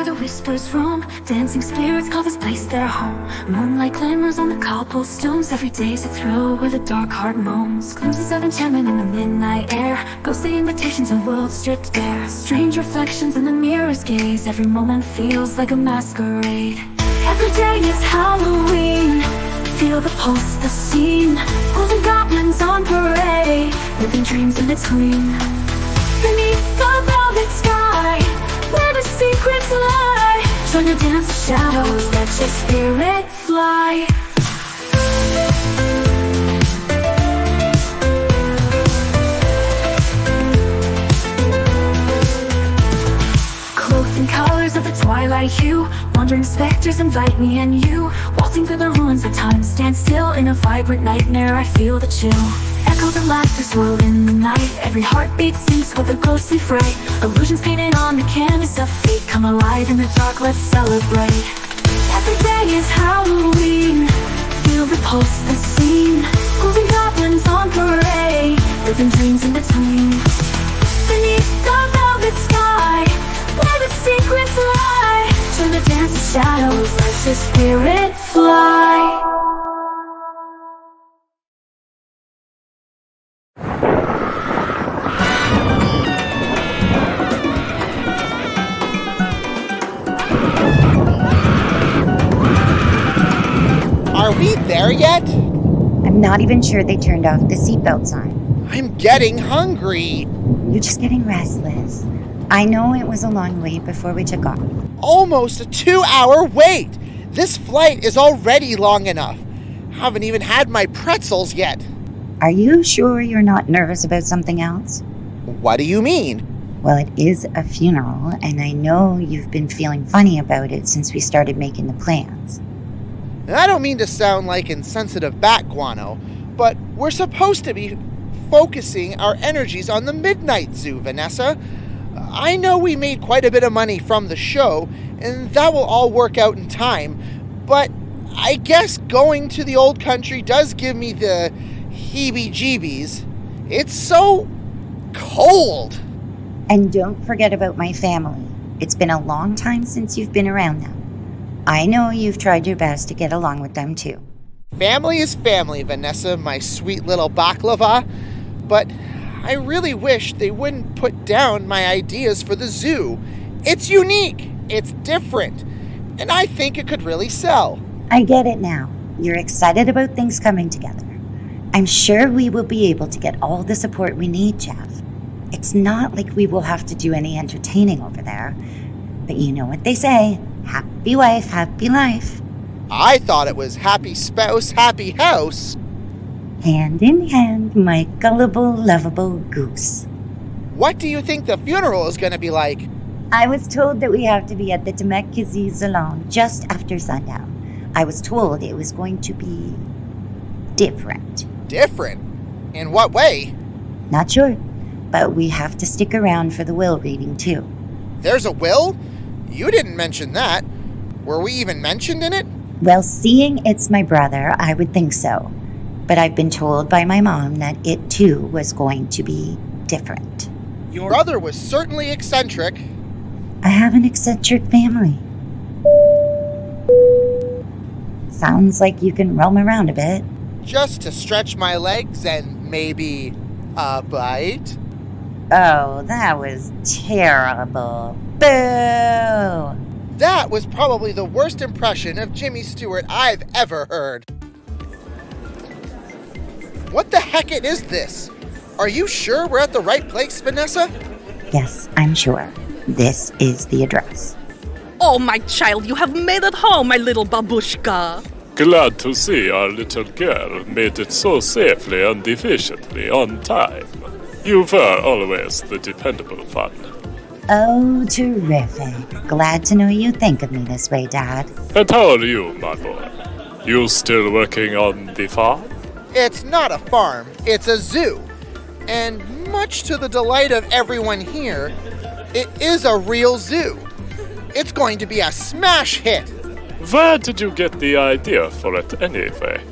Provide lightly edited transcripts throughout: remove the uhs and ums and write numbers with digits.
where the whispers roam. Dancing spirits call this place their home. Moonlight glimmers on the cobblestones. Every day's a thrill where the dark heart moans. Glimpses of enchantment in the midnight air. Ghostly invitations and worlds stripped bare. Strange reflections in the mirror's gaze. Every moment feels like a masquerade. Every day is Halloween. Feel the pulse, the scene. Ghouls and goblins on parade. Living dreams in between. Beneath the velvet sky, where the secrets lie. Join the dance of shadows, let your spirit fly. Cloaked in colors of the twilight hue, wandering specters invite me and you. Waltzing through the ruins of time, stand still in a vibrant nightmare. I feel the chill. Echoes of laughter swirl in the night. Every heartbeat syncs with a ghostly fray. Illusions painted on the canvas of fate come alive in the dark, let's celebrate. Every day is Halloween. Feel the pulse, the scene. Ghouls and goblins on parade. Living dreams in between. Beneath the velvet sky, where the secrets lie. Join the dance of shadows, let your spirit fly. Are we there yet? I'm not even sure they turned off the seatbelt sign. I'm getting hungry. You're just getting restless. I know it was a long wait before we took off. Almost a 2-hour wait. This flight is already long enough. Haven't even had my pretzels yet. Are you sure you're not nervous about something else? What do you mean? Well, it is a funeral, and I know you've been feeling funny about it since we started making the plans. I don't mean to sound like insensitive bat guano, but we're supposed to be focusing our energies on the Midnight Zoo, Vanessa. I know we made quite a bit of money from the show, and that will all work out in time, but I guess going to the old country does give me the heebie-jeebies. It's so cold. And don't forget about my family. It's been a long time since you've been around them. I know you've tried your best to get along with them too. Family is family, Vanessa, my sweet little baklava. But I really wish they wouldn't put down my ideas for the zoo. It's unique, it's different, and I think it could really sell. I get it now. You're excited about things coming together. I'm sure we will be able to get all the support we need, Jeff. It's not like we will have to do any entertaining over there. But you know what they say, happy wife, happy life. I thought it was happy spouse, happy house. Hand in hand, my gullible, lovable goose. What do you think the funeral is going to be like? I was told that we have to be at the Temecula Salon just after sundown. I was told it was going to be different. Different? In what way? Not sure, but we have to stick around for the will reading too. There's a will? You didn't mention that. Were we even mentioned in it? Well, seeing it's my brother, I would think so. But I've been told by my mom that it too was going to be different. Your brother was certainly eccentric. I have an eccentric family. Sounds like you can roam around a bit. Just to stretch my legs and maybe a bite? Oh, that was terrible. Boo! That was probably the worst impression of Jimmy Stewart I've ever heard. What the heck is this? Are you sure we're at the right place, Vanessa? Yes, I'm sure. This is the address. Oh, my child, you have made it home, my little babushka. Glad to see our little girl made it so safely and efficiently on time. You were always the dependable one. Oh, terrific. Glad to know you think of me this way, Dad. And how are you, my boy? You still working on the farm? It's not a farm, it's a zoo. And much to the delight of everyone here, it is a real zoo. It's going to be a smash hit. Where did you get the idea for it anyway?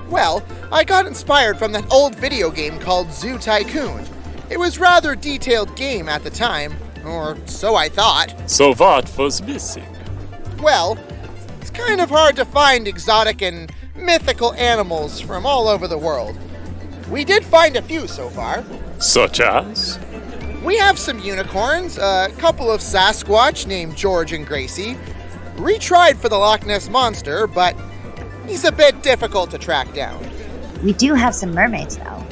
Well, I got inspired from that old video game called Zoo Tycoon. It was rather detailed game at the time, Or so I thought. So what was missing? Well, it's kind of hard to find exotic and mythical animals from all over the world. We did find a few so far. Such as? We have some unicorns, a couple of Sasquatch named George and Gracie. Retried for the Loch Ness Monster, but he's a bit difficult to track down. We do have some mermaids, though.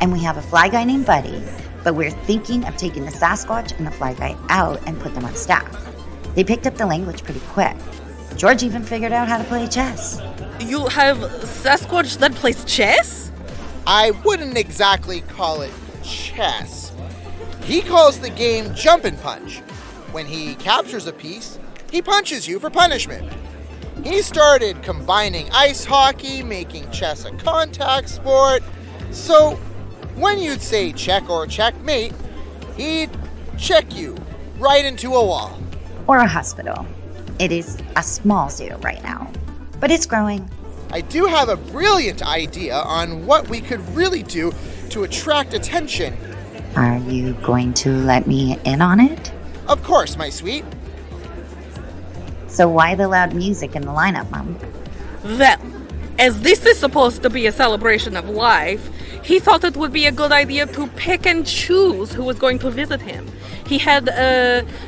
And we have a fly guy named Buddy, but we're thinking of taking the Sasquatch and the fly guy out and put them on staff. They picked up the language pretty quick. George even figured out how to play chess. You have Sasquatch that plays chess? I wouldn't exactly call it chess. He calls the game jump and punch. When he captures a piece, he punches you for punishment. He started combining ice hockey, making chess a contact sport. So when you'd say check or checkmate, he'd check you right into a wall. Or a hospital. It is a small zoo right now, but it's growing. I do have a brilliant idea on what we could really do to attract attention. Are you going to let me in on it? Of course, my sweet. So why the loud music in the lineup, Mom? Well, as this is supposed to be a celebration of life, he thought it would be a good idea to pick and choose who was going to visit him. He had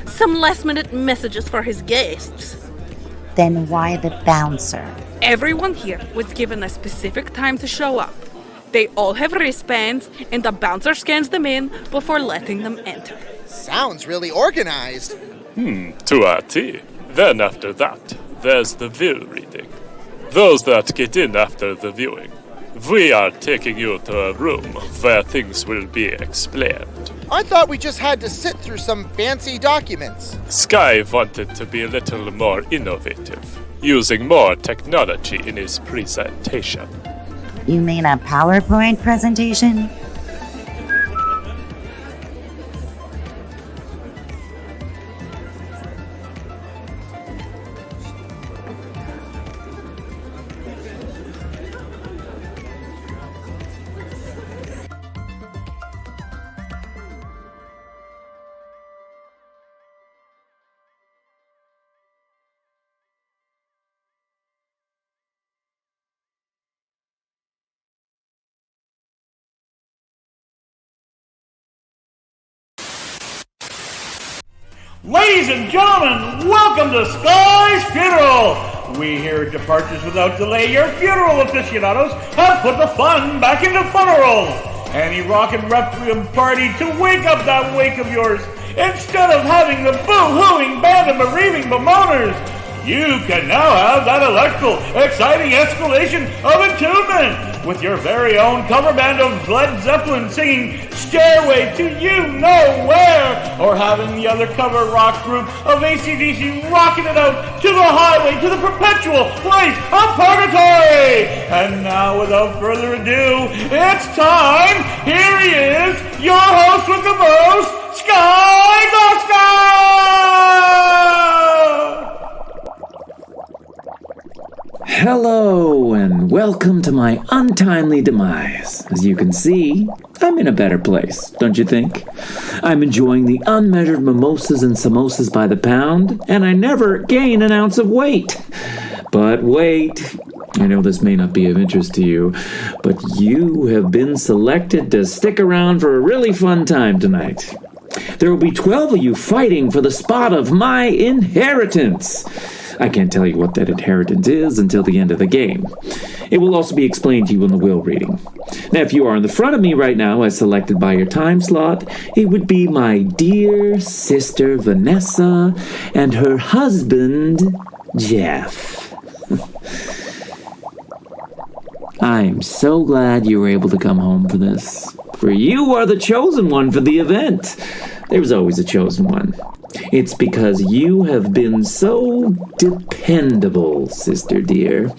some last-minute messages for his guests. Then why the bouncer? Everyone here was given a specific time to show up. They all have wristbands, and the bouncer scans them in before letting them enter. Sounds really organized. To a T. Then after that, there's the will reading. Those that get in after the viewing, we are taking you to a room where things will be explained. I thought we just had to sit through some fancy documents. Skye wanted to be a little more innovative, using more technology in his presentation. You mean a PowerPoint presentation? Ladies and gentlemen, welcome to Skye's funeral. We here at Departures Without Delay, your funeral aficionados, have put the fun back into funerals. Any rockin' requiem party to wake up that wake of yours, instead of having the boo-hooing band of bereaving bemoaners. You can now have that electrical, exciting escalation of attunement with your very own cover band of Led Zeppelin singing Stairway to You Know Where, or having the other cover rock group of AC/DC rocking it out to the highway, to the perpetual place of purgatory. And now, without further ado, it's time. Here he is, your host with the most, Skye Gozka! Hello, and welcome to my untimely demise. As you can see, I'm in a better place, don't you think? I'm enjoying the unmeasured mimosas and samosas by the pound, and I never gain an ounce of weight. But wait, I know this may not be of interest to you, but you have been selected to stick around for a really fun time tonight. There will be 12 of you fighting for the spot of my inheritance. I can't tell you what that inheritance is until the end of the game. It will also be explained to you in the will reading. Now, if you are in the front of me right now, as selected by your time slot, it would be my dear sister Vanessa and her husband, Jeff. I'm so glad you were able to come home for this. For you are the chosen one for the event. There's always a chosen one. It's because you have been so dependable, sister dear.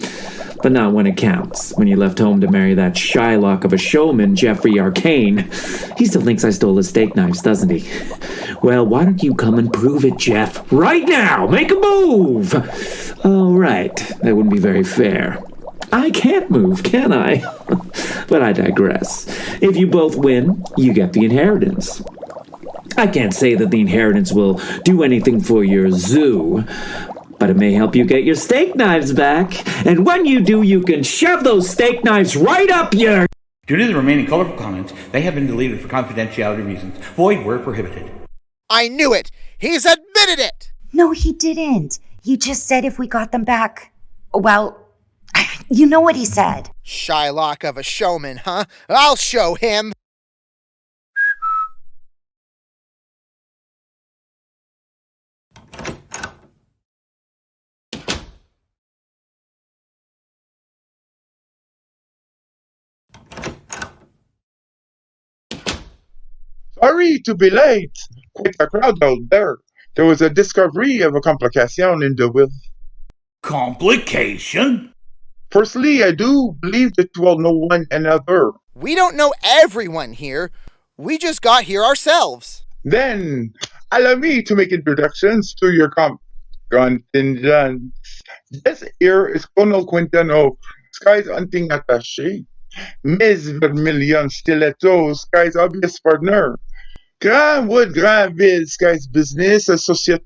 But not when it counts. When you left home to marry that Shylock of a showman, Jeffrey Arcane. He still thinks I stole his steak knives, doesn't he? Well, why don't you come and prove it, Jeff? Right now! Make a move! Oh, right. That wouldn't be very fair. I can't move, can I? But I digress. If you both win, you get the inheritance. I can't say that the inheritance will do anything for your zoo, but it may help you get your steak knives back. And when you do, you can shove those steak knives right up your... Due to the remaining colorful comments, they have been deleted for confidentiality reasons. Void where prohibited. I knew it! He's admitted it! No, he didn't. He just said if we got them back. Well, you know what he said. Shylock of a showman, huh? I'll show him! Sorry to be late. Quite a crowd out there. There was a discovery of a complication in the will. Complication? Firstly, I do believe that you all know one another. We don't know everyone here. We just got here ourselves. Then, allow me to make introductions to your contingent. This here is Colonel Quinton of Skye's hunting attaché. Miss Vermilion Stiletto, Skye's obvious partner. Grandwood Granville, Skye's business associate.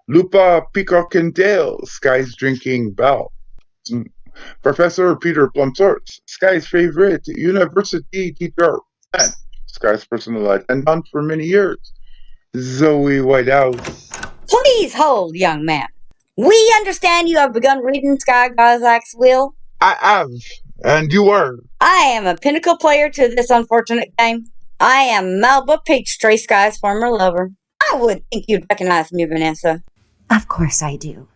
Lupa Peacock and Tail, Skye's drinking bell. Professor Peter Plumsort, Skye's favorite university teacher. And Skye's personal attendant for many years. Zoe Whitehouse. Please hold, young man. We understand you have begun reading Skye Gozka's will. I have, and you are. I am a pinnacle player to this unfortunate game. I am Melba Peachtree, Skye's former lover. I would think you'd recognize me, Vanessa. Of course I do.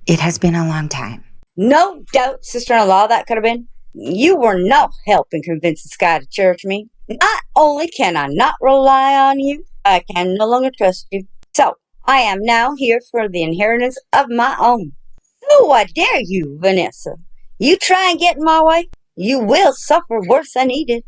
It has been a long time. No doubt, sister-in-law, that could have been. You were no help in convincing Skye to church me. Not only can I not rely on you, I can no longer trust you. So, I am now here for the inheritance of my own. So I dare you, Vanessa. You try and get in my way, you will suffer worse than he did.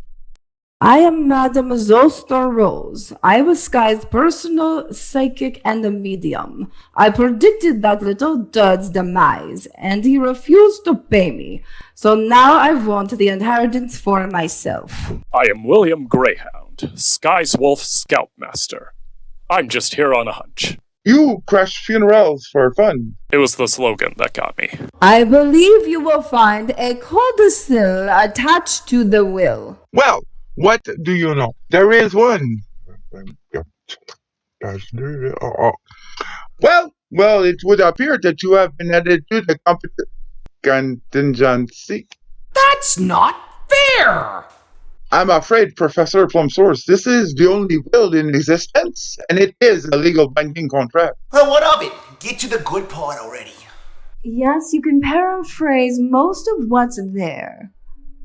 I am Madame Zoster Rose. I was Skye's personal psychic and a medium. I predicted that little dud's demise, and he refused to pay me. So now I want the inheritance for myself. I am William Greyhound, Skye's Wolf Scoutmaster. I'm just here on a hunch. You crash funerals for fun. It was the slogan that got me. I believe you will find a codicil attached to the will. Well, what do you know? There is one. Well, it would appear that you have been added to the contingency. That's not fair! I'm afraid, Professor Plumsource, this is the only will in existence, and it is a legal binding contract. Well, what of it? Get to the good part already. Yes, you can paraphrase most of what's there.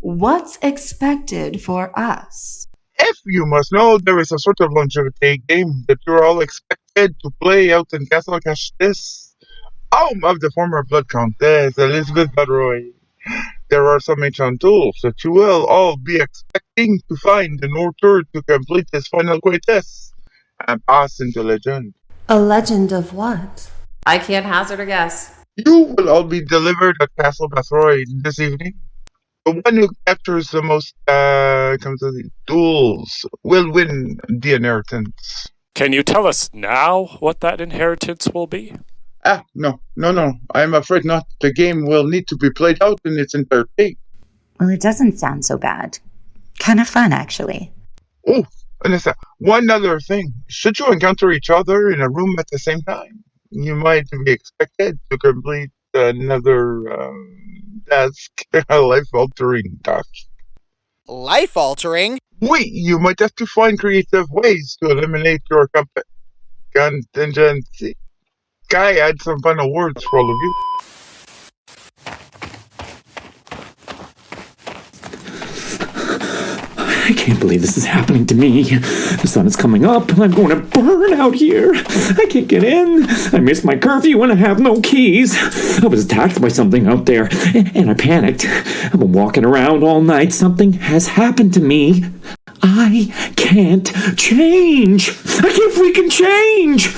What's expected for us? If you must know, there is a sort of longevity game that you're all expected to play out in Castle Cashtis, home of the former Blood Countess, Elizabeth Badroy. There are some ancient tools that you will all be expecting to find in order to complete this final quest and pass into legend. A legend of what? I can't hazard a guess. You will all be delivered at Castle Bathroyd this evening. The one who captures the most tools will win the inheritance. Can you tell us now what that inheritance will be? No. I'm afraid not. The game will need to be played out in its entirety. Well, it doesn't sound so bad. Kind of fun, actually. Oh, Vanessa, one other thing. Should you encounter each other in a room at the same time, you might be expected to complete another task, a life-altering task. Life-altering? You might have to find creative ways to eliminate your contingency. Skye had some final words for all of you. I can't believe this is happening to me. The sun is coming up and I'm going to burn out here. I can't get in. I missed my curfew and I have no keys. I was attacked by something out there and I panicked. I've been walking around all night. Something has happened to me. I can't change. I can't freaking change.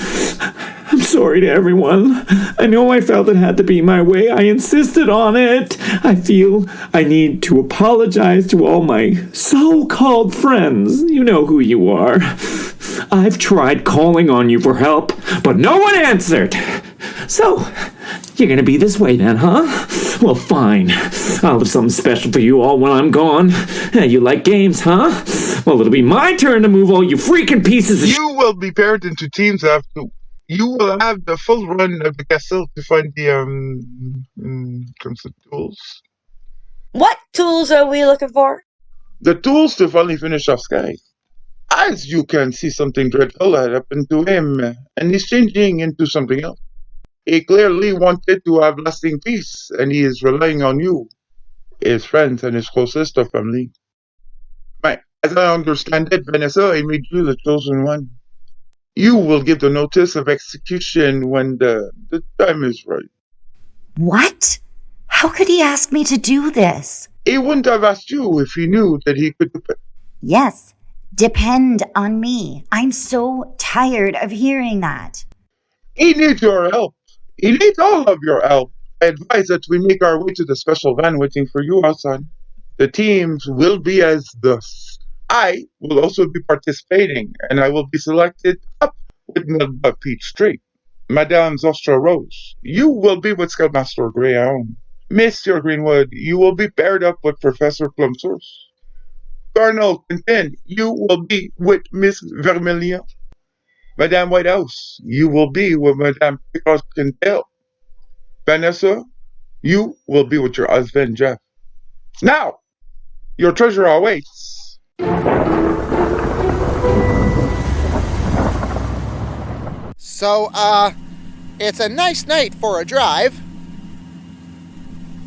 I'm sorry to everyone. I know I felt it had to be my way. I insisted on it. I feel I need to apologize to all my so-called friends. You know who you are. I've tried calling on you for help, but no one answered. So, you're gonna be this way then, huh? Well, fine. I'll have something special for you all when I'm gone. You like games, huh? Well, it'll be my turn to move all you freaking pieces of You will be paired into teams after. You will have the full run of the castle to find the comes the tools. What tools are we looking for? The tools to finally finish off Skye. As you can see, something dreadful had happened to him, and he's changing into something else. He clearly wanted to have lasting peace, and he is relying on you, his friends, and his closest of family. Right. As I understand it, Vanessa, I made you the chosen one. You will give the notice of execution when the time is right. What? How could he ask me to do this? He wouldn't have asked you if he knew that he could. Yes, depend on me. I'm so tired of hearing that. He needs your help. He needs all of your help. I advise that we make our way to the special van waiting for you outside. The teams will be as thus. I will also be participating, and I will be selected up with Melba Peachtree. Madame Zostra Rose, you will be with Scoutmaster Greyhound. Mr. Greenwood, you will be paired up with Professor Plumsource. Colonel Quentin, you will be with Miss Vermilion. Madame Whitehouse, you will be with Madame Picard-Quintel. Vanessa, you will be with your husband, Jeff. Now, your treasure awaits. So, it's a nice night for a drive.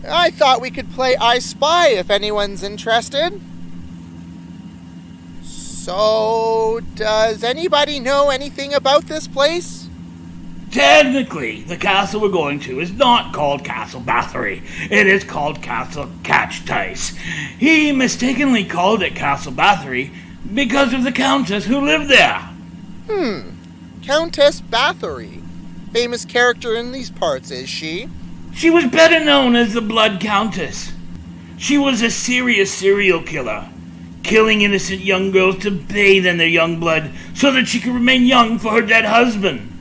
I thought we could play I Spy if anyone's interested. So, does anybody know anything about this place? Technically, the castle we're going to is not called Castle Bathory. It is called Castle Catch Dice. He mistakenly called it Castle Bathory because of the countess who lived there. Countess Bathory. Famous character in these parts, is she? She was better known as the Blood Countess. She was a serious serial killer, killing innocent young girls to bathe in their young blood so that she could remain young for her dead husband.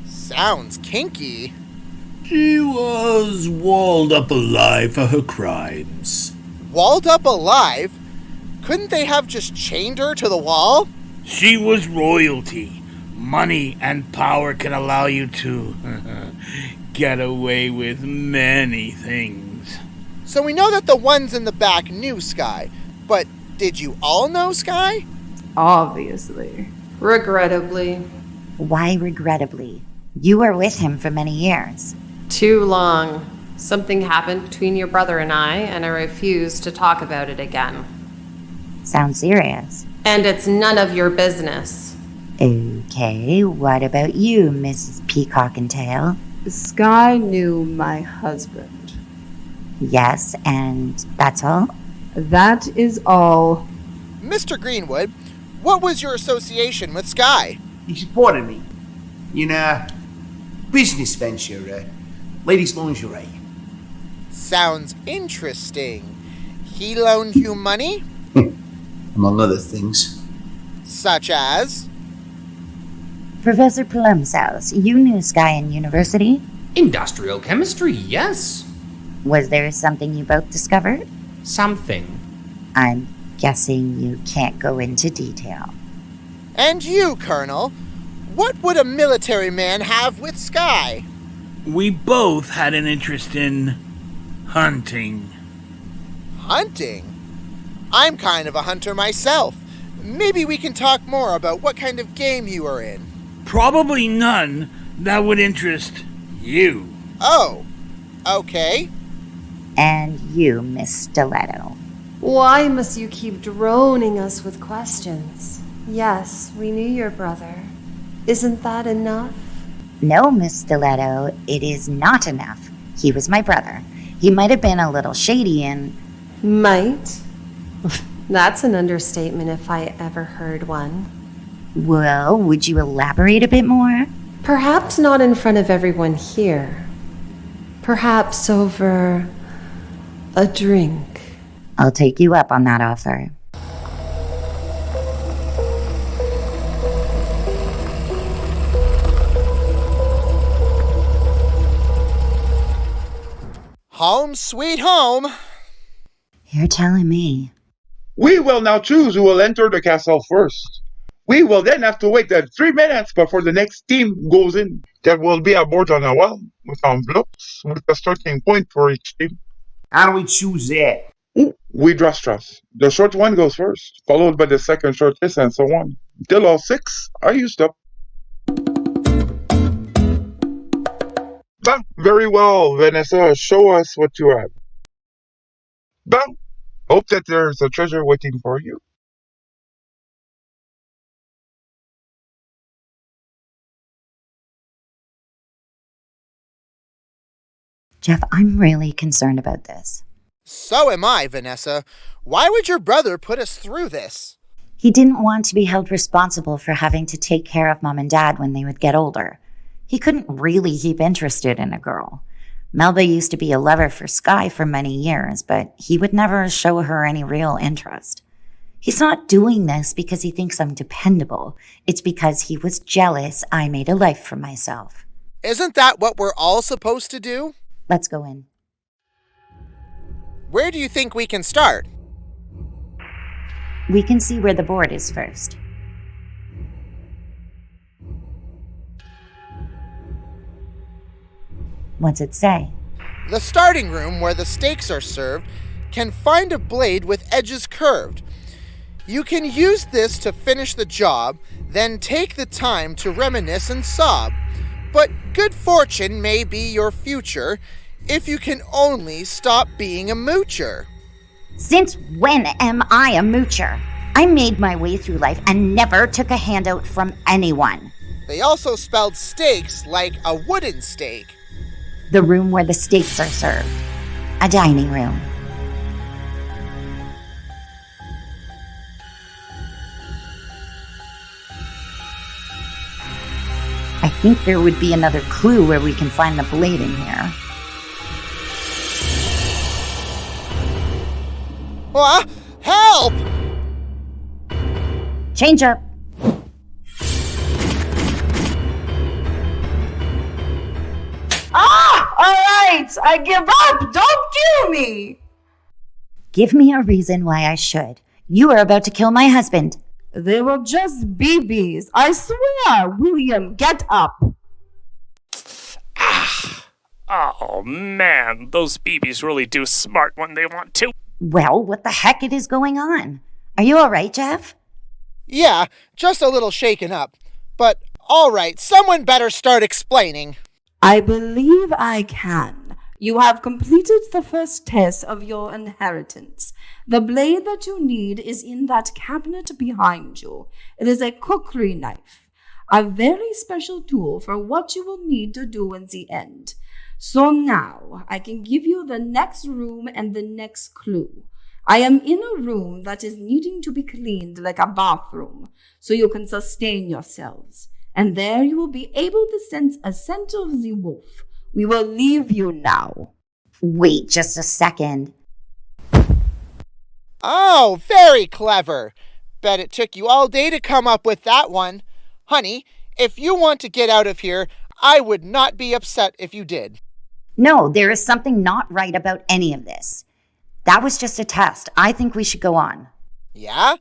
Sounds kinky. She was walled up alive for her crimes. Walled up alive? Couldn't they have just chained her to the wall? She was royalty. Money and power can allow you to get away with many things. So we know that the ones in the back knew Skye, but did you all know Skye? Obviously. Regrettably. Why regrettably? You were with him for many years. Too long. Something happened between your brother and I refuse to talk about it again. Sounds serious. And it's none of your business. Okay, what about you, Mrs. Peacock and Tail? Skye knew my husband. Yes, and that's all? That is all. Mr. Greenwood, what was your association with Skye? He supported me in a business venture, ladies' lingerie. Sounds interesting. He loaned you money? Among other things. Such as? Professor Plumsouse, you knew Skye in university? Industrial chemistry, yes. Was there something you both discovered? Something. I'm guessing you can't go into detail. And you, Colonel? What would a military man have with Skye? We both had an interest in hunting. Hunting? I'm kind of a hunter myself. Maybe we can talk more about what kind of game you are in. Probably none that would interest you. Oh, okay. And you, Miss Stiletto. Why must you keep droning us with questions? Yes, we knew your brother. Isn't that enough? No, Miss Stiletto, it is not enough. He was my brother. He might have been a little shady and... Might? That's an understatement if I ever heard one. Well, would you elaborate a bit more? Perhaps not in front of everyone here. Perhaps over a drink. I'll take you up on that offer. Home sweet home. You're telling me. We will now choose who will enter the castle first. We will then have to wait 3 minutes before the next team goes in. There will be a board on a wall with envelopes with a starting point for each team. How do we choose that? We draw straws. The short one goes first, followed by the second shortest, and so on. Till all 6 are used up. Very well, Vanessa. Show us what you have. Hope that there's a treasure waiting for you. Jeff, I'm really concerned about this. So am I, Vanessa. Why would your brother put us through this? He didn't want to be held responsible for having to take care of Mom and Dad when they would get older. He couldn't really keep interested in a girl. Melba used to be a lover for Skye for many years, but he would never show her any real interest. He's not doing this because he thinks I'm dependable. It's because he was jealous I made a life for myself. Isn't that what we're all supposed to do? Let's go in. Where do you think we can start? We can see where the board is first. What's it say? The starting room where the steaks are served can find a blade with edges curved. You can use this to finish the job, then take the time to reminisce and sob. But good fortune may be your future if you can only stop being a moocher. Since when am I a moocher? I made my way through life and never took a handout from anyone. They also spelled steaks like a wooden steak. The room where the steaks are served. A dining room. I think there would be another clue where we can find the blade in here. Help! Change up. Alright, I give up! Don't kill me! Give me a reason why I should. You are about to kill my husband. They were just babies. I swear, William, get up. Oh man, those BBs really do smart when they want to. Well, what the heck is going on? Are you alright, Jeff? Yeah, just a little shaken up. But alright, someone better start explaining. I believe I can. You have completed the first test of your inheritance. The blade that you need is in that cabinet behind you. It is a cookery knife, a very special tool for what you will need to do in the end. So now, I can give you the next room and the next clue. I am in a room that is needing to be cleaned like a bathroom, so you can sustain yourselves. And there you will be able to sense a scent of the wolf. We will leave you now. Wait just a second. Oh, very clever. Bet it took you all day to come up with that one. Honey, if you want to get out of here, I would not be upset if you did. No, there is something not right about any of this. That was just a test. I think we should go on. Yeah?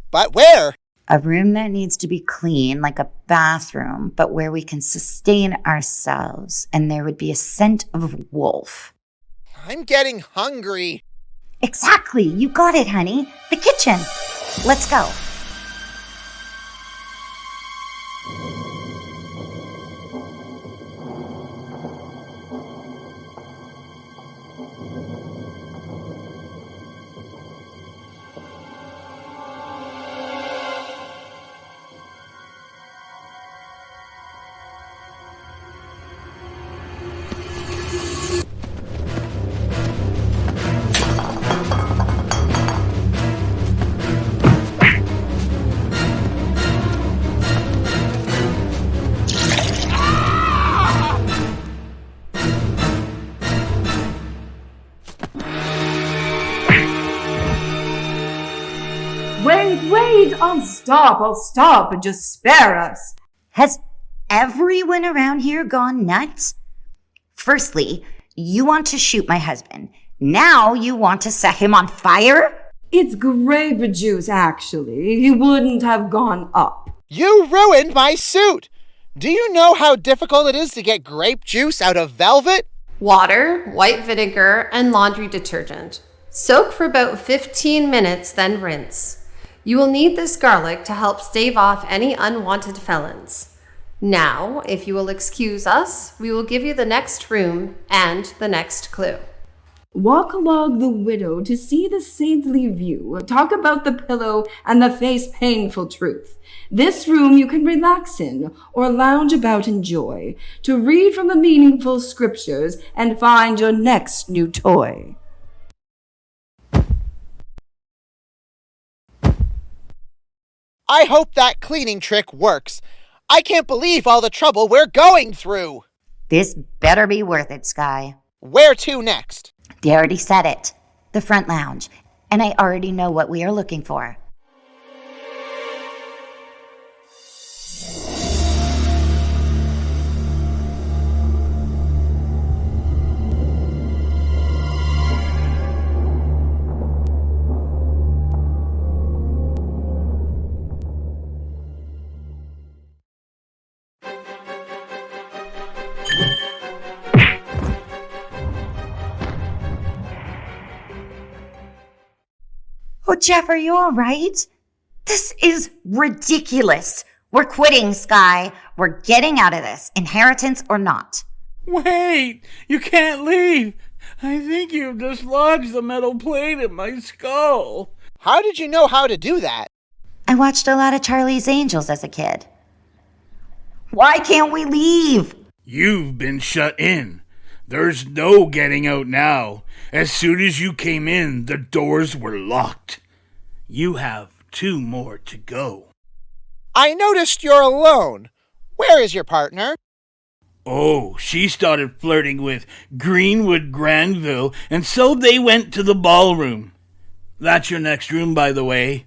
But where? A room that needs to be clean, like a bathroom, but where we can sustain ourselves, and there would be a scent of wolf. I'm getting hungry. Exactly. You got it, honey. The kitchen. Let's go. I'll stop, and just spare us. Has everyone around here gone nuts? Firstly, you want to shoot my husband. Now you want to set him on fire? It's grape juice, actually. He wouldn't have gone up. You ruined my suit! Do you know how difficult it is to get grape juice out of velvet? Water, white vinegar, and laundry detergent. Soak for about 15 minutes, then rinse. You will need this garlic to help stave off any unwanted felons. Now, if you will excuse us, we will give you the next room and the next clue. Walk along the widow to see the saintly view. Talk about the pillow and the face painful truth. This room you can relax in or lounge about in joy, to read from the meaningful scriptures and find your next new toy. I hope that cleaning trick works. I can't believe all the trouble we're going through. This better be worth it, Skye. Where to next? They already said it. The front lounge. And I already know what we are looking for. Oh, Jeff, are you all right? This is ridiculous. We're quitting, Skye. We're getting out of this, inheritance or not. Wait! You can't leave! I think you've dislodged the metal plate in my skull. How did you know how to do that? I watched a lot of Charlie's Angels as a kid. Why can't we leave? You've been shut in. There's no getting out now. As soon as you came in, the doors were locked. You have 2 more to go. I noticed you're alone. Where is your partner? Oh, she started flirting with Greenwood Granville, and so they went to the ballroom. That's your next room, by the way.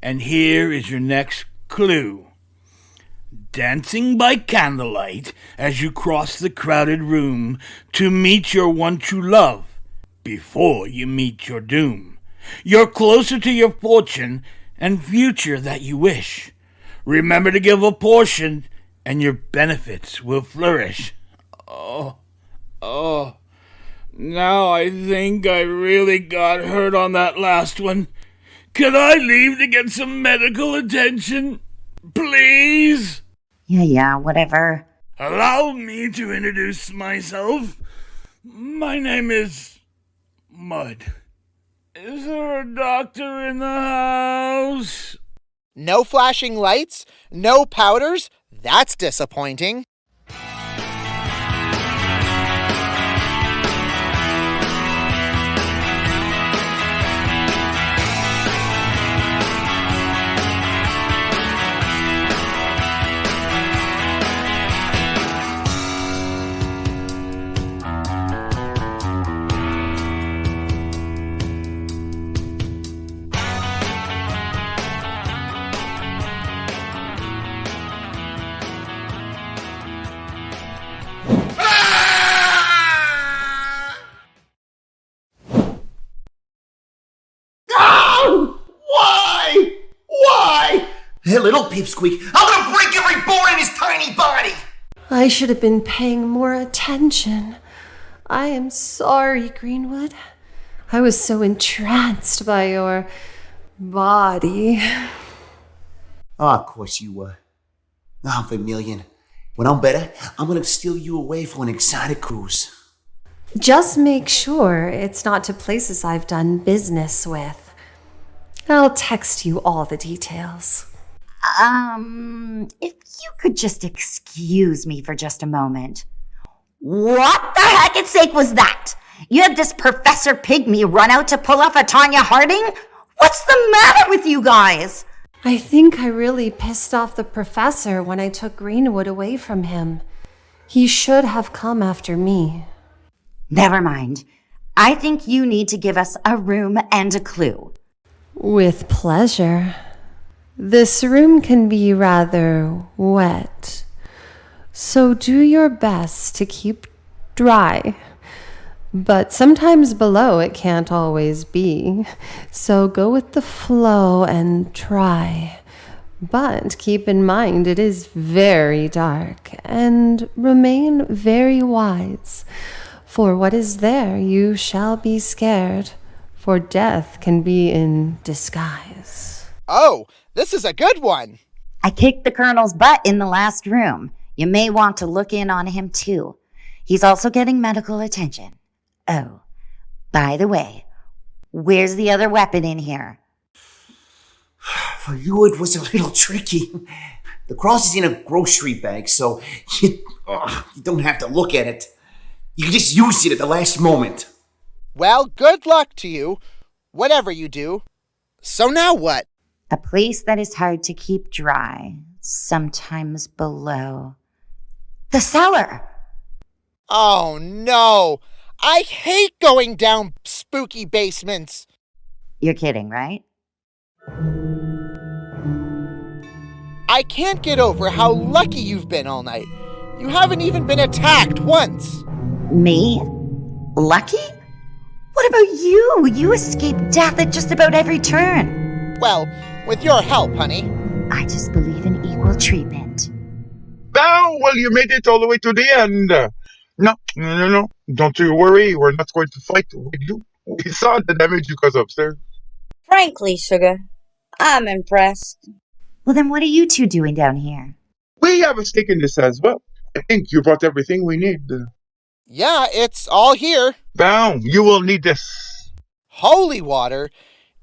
And here is your next clue. Dancing by candlelight as you cross the crowded room to meet your one true love before you meet your doom. You're closer to your fortune and future that you wish. Remember to give a portion and your benefits will flourish. Oh, now I think I really got hurt on that last one. Could I leave to get some medical attention? Please? Yeah, whatever. Allow me to introduce myself. My name is Mud. Is there a doctor in the house? No flashing lights? No powders? That's disappointing. Why? Hey, little pipsqueak, I'm gonna break every bone in his tiny body! I should have been paying more attention. I am sorry, Greenwood. I was so entranced by your body. Oh, of course you were. Oh, Vermilion. When I'm better, I'm gonna steal you away for an exotic cruise. Just make sure it's not to places I've done business with. I'll text you all the details. If you could just excuse me for just a moment. What the heck's sake was that? You had this Professor Pygmy run out to pull off a Tanya Harding? What's the matter with you guys? I think I really pissed off the professor when I took Greenwood away from him. He should have come after me. Never mind. I think you need to give us a room and a clue. With pleasure. This room can be rather wet, so do your best to keep dry. But sometimes below it can't always be, so go with the flow and try. But keep in mind it is very dark, and remain very wise. For what is there you shall be scared, for death can be in disguise. Oh, this is a good one. I kicked the Colonel's butt in the last room. You may want to look in on him too. He's also getting medical attention. Oh, by the way, where's the other weapon in here? For you, it was a little tricky. The cross is in a grocery bag, so you don't have to look at it. You just use it at the last moment. Well, good luck to you, whatever you do. So now what? A place that is hard to keep dry, sometimes below. The cellar! Oh no! I hate going down spooky basements. You're kidding, right? I can't get over how lucky you've been all night. You haven't even been attacked once. Me? Lucky? What about you? You escaped death at just about every turn. Well, with your help, honey. I just believe in equal treatment. Now, well, you made it all the way to the end. No. Don't you worry. We're not going to fight with you. We saw the damage you caused upstairs. Frankly, Sugar, I'm impressed. Well, then what are you two doing down here? We have a stake in this as well. I think you brought everything we need. Yeah, it's all here. Now, you will need this. Holy water.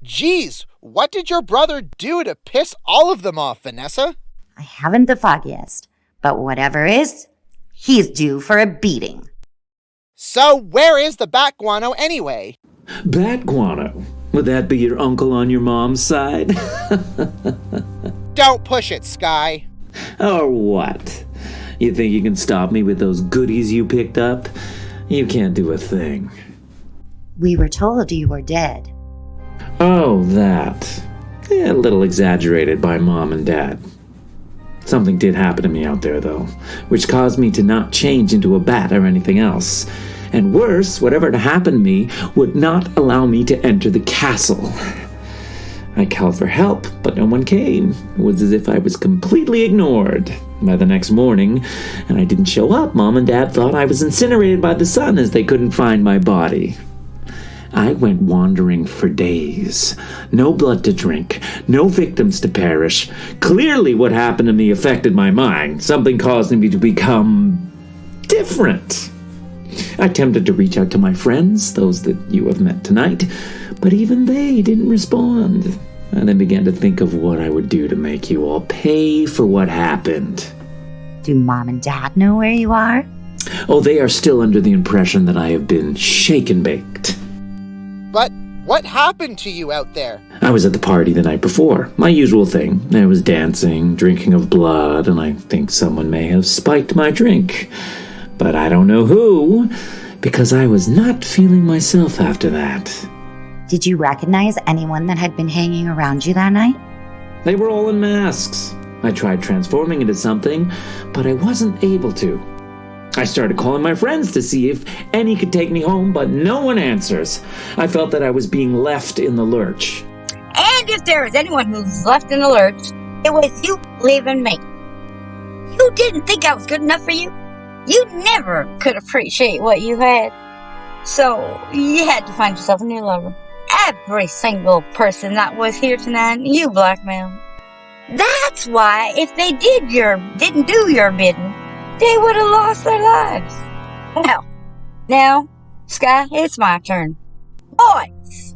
Geez, what did your brother do to piss all of them off, Vanessa? I haven't the foggiest, but whatever is, he's due for a beating. So where is the bat guano anyway? Bat guano? Would that be your uncle on your mom's side? Don't push it, Skye. Or what? You think you can stop me with those goodies you picked up? You can't do a thing. We were told you were dead. Oh, that. A little exaggerated by Mom and Dad. Something did happen to me out there, though, which caused me to not change into a bat or anything else. And worse, whatever had happened to me would not allow me to enter the castle. I called for help, but no one came. It was as if I was completely ignored. By the next morning, and I didn't show up, Mom and Dad thought I was incinerated by the sun as they couldn't find my body. I went wandering for days. No blood to drink, no victims to perish. Clearly what happened to me affected my mind. Something caused me to become different. I attempted to reach out to my friends, those that you have met tonight, but even they didn't respond. And I began to think of what I would do to make you all pay for what happened. Do Mom and Dad know where you are? Oh, they are still under the impression that I have been shake-and-baked. But what happened to you out there? I was at the party the night before. My usual thing. I was dancing, drinking of blood, and I think someone may have spiked my drink. But I don't know who, because I was not feeling myself after that. Did you recognize anyone that had been hanging around you that night? They were all in masks. I tried transforming into something, but I wasn't able to. I started calling my friends to see if any could take me home, but no one answers. I felt that I was being left in the lurch. And if there is anyone who's left in the lurch, it was you leaving me. You didn't think I was good enough for you. You never could appreciate what you had. So you had to find yourself a new lover. Every single person that was here tonight, you blackmailed. That's why if they didn't do your bidding, they would have lost their lives. Now, Skye, it's my turn. Boys!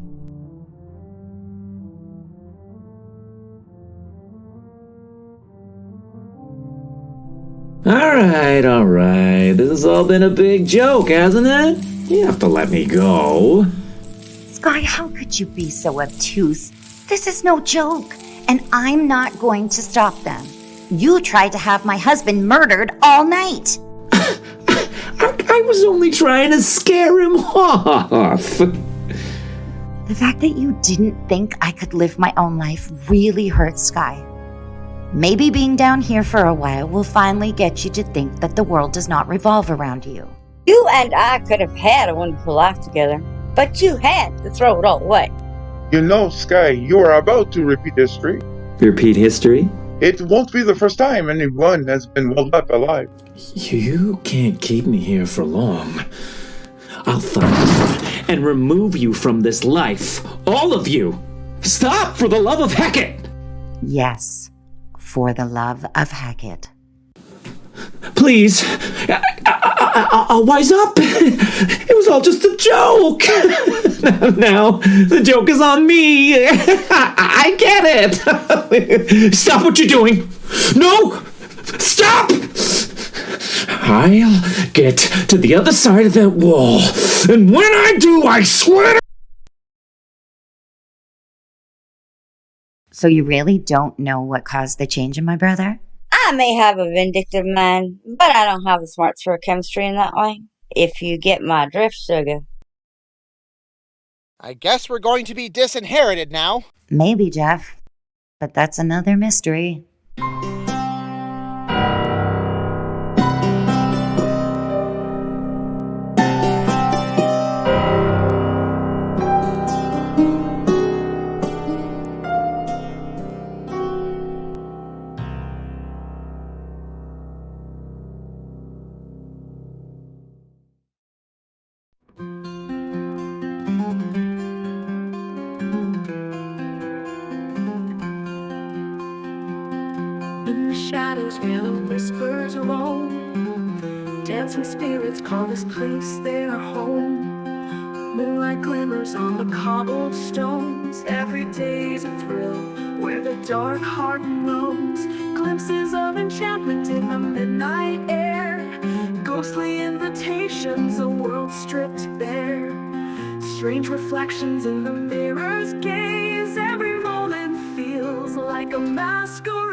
All right. This has all been a big joke, hasn't it? You have to let me go. Skye, how could you be so obtuse? This is no joke, and I'm not going to stop them. You tried to have my husband murdered all night. I was only trying to scare him off. The fact that you didn't think I could live my own life really hurts, Skye. Maybe being down here for a while will finally get you to think that the world does not revolve around you. You and I could have had a wonderful life together, but you had to throw it all away. You know, Skye, you are about to repeat history. Repeat history? It won't be the first time anyone has been walled up alive. You can't keep me here for long. I'll find you and remove you from this life. All of you! Stop, for the love of Hecate! Yes, for the love of Hecate. Please, I'll wise up. It was all just a joke. Now the joke is on me. I get it. Stop what you're doing. No, stop. I'll get to the other side of that wall, and when I do, I swear. So you really don't know what caused the change in my brother? I may have a vindictive mind, but I don't have the smarts for chemistry in that way. If you get my drift, sugar. I guess we're going to be disinherited now. Maybe, Jeff. But that's another mystery. In the shadows where the whispers roam, dancing spirits call this place their home. Moonlight glimmers on the cobbled stones. Every day's a thrill where the dark heart roams. Glimpses of enchantment in the midnight air. Ghostly invitations, a world stripped bare. Strange reflections in the mirror's gaze. Every moment feels like a masquerade.